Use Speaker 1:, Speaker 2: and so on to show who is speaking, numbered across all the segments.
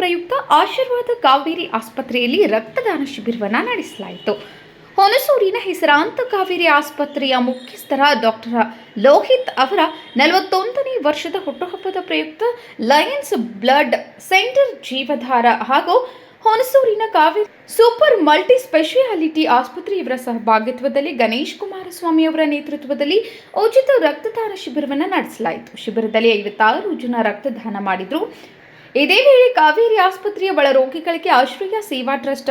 Speaker 1: ಪ್ರಯುಕ್ತ ಆಶೀರ್ವಾದ ಕಾವೇರಿ ಆಸ್ಪತ್ರೆಯಲ್ಲಿ ರಕ್ತದಾನ ಶಿಬಿರವನ್ನು ನಡೆಸಲಾಯಿತು. ಹುಣಸೂರಿನ ಹೆಸರಾಂತ ಕಾವೇರಿ ಆಸ್ಪತ್ರೆಯ ಮುಖ್ಯಸ್ಥರ ಡಾಕ್ಟರ್ ಲೋಹಿತ್ ಅವರ 41ನೇ ವರ್ಷದ ಹುಟ್ಟುಹಬ್ಬದ ಪ್ರಯುಕ್ತ ಲಯನ್ಸ್ ಬ್ಲಡ್ ಸೆಂಟರ್ ಜೀವಧಾರ ಹಾಗೂ ಹುಣಸೂರಿನ ಕಾವೇರಿ ಸೂಪರ್ ಮಲ್ಟಿ ಸ್ಪೆಷಾಲಿಟಿ ಆಸ್ಪತ್ರೆಯವರ ಸಹಭಾಗಿತ್ವದಲ್ಲಿ ಗಣೇಶ್ ಕುಮಾರಸ್ವಾಮಿ ಅವರ ನೇತೃತ್ವದಲ್ಲಿ ಉಚಿತ ರಕ್ತದಾನ ಶಿಬಿರವನ್ನು ನಡೆಸಲಾಯಿತು. ಶಿಬಿರದಲ್ಲಿ 56 ಜನ ರಕ್ತದಾನ ಮಾಡಿದರು. ಇದೇ ವೇಳೆ ಕಾವೇರಿ ಆಸ್ಪತ್ರೆಯ ಒಳ ರೋಗಿಗಳಿಗೆ ಆಶ್ರಯ ಸೇವಾ ಟ್ರಸ್ಟ್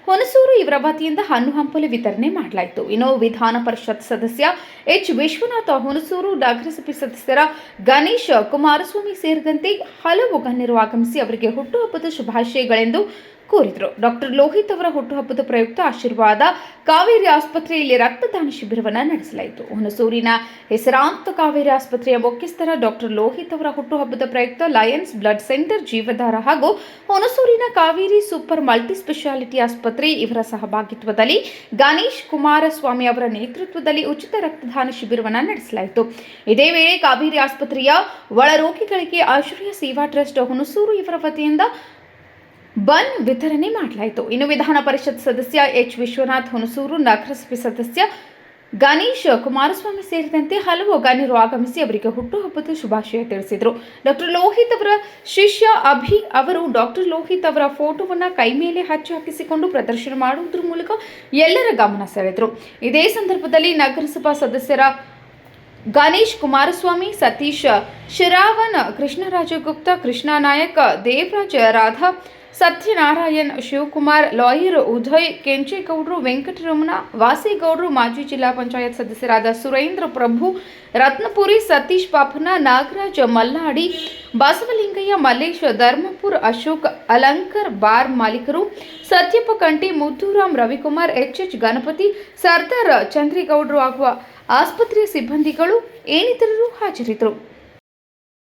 Speaker 1: ಹುಣಸೂರು ಇವರ ವತಿಯಿಂದ ಹಣ್ಣು ಹಂಪಲು ವಿತರಣೆ ಮಾಡಲಾಯಿತು. ಇನ್ನು ವಿಧಾನ ಪರಿಷತ್ ಸದಸ್ಯ ಎಚ್ ವಿಶ್ವನಾಥ, ಹುಣಸೂರು ನಗರಸಭೆ ಸದಸ್ಯರ ಗಣೇಶ್ ಕುಮಾರಸ್ವಾಮಿ ಸೇರಿದಂತೆ ಹಲವು ಗಣ್ಯರು ಆಗಮಿಸಿ ಅವರಿಗೆ ಹುಟ್ಟುಹಬ್ಬದ ಶುಭಾಶಯಗಳೆಂದು ಕೋರಿದರು. ಡಾಕ್ಟರ್ ಲೋಹಿತ್ ಅವರ ಹುಟ್ಟುಹಬ್ಬದ ಪ್ರಯುಕ್ತ ಆಶೀರ್ವಾದ ಕಾವೇರಿ ಆಸ್ಪತ್ರೆಯಲ್ಲಿ ರಕ್ತದಾನ ಶಿಬಿರವನ್ನು ನಡೆಸಲಾಯಿತು. ಹುಣಸೂರಿನ ಹೆಸರಾಂತ ಕಾವೇರಿ ಆಸ್ಪತ್ರೆಯ ಮುಖ್ಯಸ್ಥರ ಡಾಕ್ಟರ್ ಲೋಹಿತ್ ಅವರ ಹುಟ್ಟುಹಬ್ಬದ ಪ್ರಯುಕ್ತ ಲಯನ್ಸ್ ಬ್ಲಡ್ ಸೆಂಟರ್ ಜೀವಧಾರ ಹಾಗೂ ಹುಣಸೂರಿನ ಕಾವೇರಿ ಸೂಪರ್ ಮಲ್ಟಿ ಸ್ಪೆಷಾಲಿಟಿ ಆಸ್ಪತ್ರೆ ಇವರ ಸಹಭಾಗಿತ್ವದಲ್ಲಿ ಗಣೇಶ್ ಕುಮಾರಸ್ವಾಮಿ ಅವರ ನೇತೃತ್ವದಲ್ಲಿ ಉಚಿತ ರಕ್ತದಾನ ಶಿಬಿರವನ್ನು ನಡೆಸಲಾಯಿತು. ಇದೇ ವೇಳೆ ಕಾವೇರಿ ಆಸ್ಪತ್ರೆಯ ಒಳ ರೋಗಿಗಳಿಗೆ ಆಶ್ರಯ ಸೇವಾ ಟ್ರಸ್ಟ್ ಹುಣಸೂರು ಇವರ ವತಿಯಿಂದ ಬನ್ ವಿತರಣೆ ಮಾಡಲಾಯಿತು. ಇನ್ನು ವಿಧಾನ ಪರಿಷತ್ ಸದಸ್ಯ ಎಚ್ ವಿಶ್ವನಾಥ್, ಹುಣಸೂರು ನಗರಸಭೆ ಸದಸ್ಯ ಗಣೇಶ್ ಕುಮಾರಸ್ವಾಮಿ ಸೇರಿದಂತೆ ಹಲವು ಗಣ್ಯರು ಆಗಮಿಸಿ ಅವರಿಗೆ ಹುಟ್ಟುಹಬ್ಬದ ಶುಭಾಶಯ ತಿಳಿಸಿದರು. ಡಾಕ್ಟರ್ ಲೋಹಿತ್ ಅವರ ಶಿಷ್ಯ ಅಭಿ ಅವರು ಡಾಕ್ಟರ್ ಲೋಹಿತ್ ಅವರ ಫೋಟೋವನ್ನು ಕೈ ಮೇಲೆ ಹಚ್ಚಿ ಹಾಕಿಸಿಕೊಂಡು ಪ್ರದರ್ಶನ ಮಾಡುವುದರ ಮೂಲಕ ಎಲ್ಲರ ಗಮನ ಸೆಳೆದರು. ಇದೇ ಸಂದರ್ಭದಲ್ಲಿ ನಗರಸಭಾ ಸದಸ್ಯರ ಗಣೇಶ್ ಕುಮಾರಸ್ವಾಮಿ, ಸತೀಶ್ ಶಿರಾವನ್, ಕೃಷ್ಣರಾಜ ಗುಪ್ತಾ, ಕೃಷ್ಣ ನಾಯಕ್, ದೇವರಾಜ ರಾಧಾ, ಸತ್ಯನಾರಾಯಣ್, ಶಿವಕುಮಾರ್, ಲಾಯರ್ ಉದಯ್, ಕೆಂಚೇಗೌಡರು, ವೆಂಕಟರಮಣ, ವಾಸೇಗೌಡರು, ಮಾಜಿ ಜಿಲ್ಲಾ ಪಂಚಾಯತ್ ಸದಸ್ಯರಾದ ಸುರೇಂದ್ರ ಪ್ರಭು, ರತ್ನಪುರಿ, ಸತೀಶ್ ಪಾಪನ, ನಾಗರಾಜ್ ಮಲ್ಲಾಡಿ, ಬಸವಲಿಂಗಯ್ಯ, ಮಲ್ಲೇಶ್ ಧರ್ಮಪುರ್, ಅಶೋಕ್ ಅಲಂಕರ್, ಬಾರ್ ಮಾಲೀಕರು ಸತ್ಯಪ್ಪ ಕಂಟಿ, ಮುದ್ದುರಾಮ್, ರವಿಕುಮಾರ್, ಎಚ್ ಗಣಪತಿ, ಸರ್ದಾರ್ ಚಂದ್ರೇಗೌಡರು ಹಾಗೂ ಆಸ್ಪತ್ರೆಯ ಸಿಬ್ಬಂದಿಗಳು ಇನ್ನಿತರರು ಹಾಜರಿದ್ದರು.